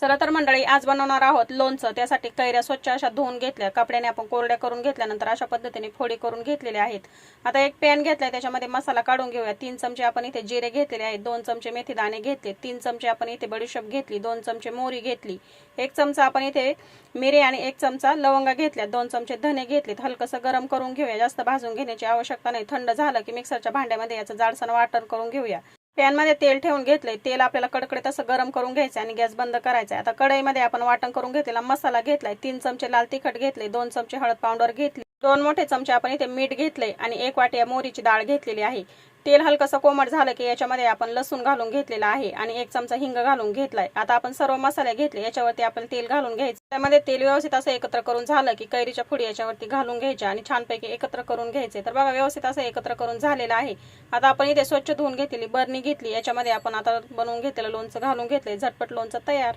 चला तर मंडळी, आज बनवणार आहोत लोणचं। त्यासाठी कैऱ्या स्वच्छ अशा धुवून घेतल्या, कपड्याने आपण कोरड्या करून घेतल्यानंतर अशा पद्धतीने फोडी करून घेतलेल्या आहेत। आता एक पॅन घेतलाय, त्याच्यामध्ये मसाला काढून घेऊया। 3 चमचे आपण इथे जिरे घेतलेले आहेत, 2 चमचे मेथी दाणे घेतले, 3 चमचे आपण इथे बडीशेप घेतली, 2 चमचे मोहरी घेतली, 1 चमचा आपण इथे मिरे आणि 1 चमचा लवंगा घेतल्या, 2 चमचे धने घेतलेत। हलकसं गरम करून घेऊया, जास्त भाजून घेण्याची आवश्यकता नाही। थंड झालं की मिक्सरच्या भांड्यामध्ये याचं जाडसर वाटण करून घेऊया। पॅन मध्ये तेल ठेवून घेतलंय, तेल आपल्याला कडकडीत असं गरम करून घ्यायचं आणि गॅस बंद करायचा। आता कढईमध्ये आपण वाटण करून घेतलेला मसाला घेतलाय, 3 चमचे लाल तिखट घेतले, 2 चमचे हळद पावडर घेतली, 2 मोठे चमचे आपण इथे मीठ घेतले आणि 1 वाटी मोहरीची डाळ घेतलेली आहे। तेल हलकसं कोमट झालं की याच्यामध्ये आपण लसूण घालून घेतलेला आहे आणि 1 चमचा हिंग घालून घेतलाय। आता आपण सर्व मसाले घेतले, याच्यावरती आपण तेल घालून घ्यायचं। त्यामध्ये तेल व्यवस्थित असं एकत्र करून झालं की कैरीच्या फोडी याच्यावरती घालून घ्यायच्या आणि छानपैकी एकत्र करून घ्यायचे। तर बघा, व्यवस्थित असं एकत्र करून झालेलं आहे। आता आपण इथे स्वच्छ धुवून घेतलेली बरणी घेतली, याच्यामध्ये आपण आता बनवून घेतलेलं लोणचं घालून घेतले। झटपट लोणचं तयार।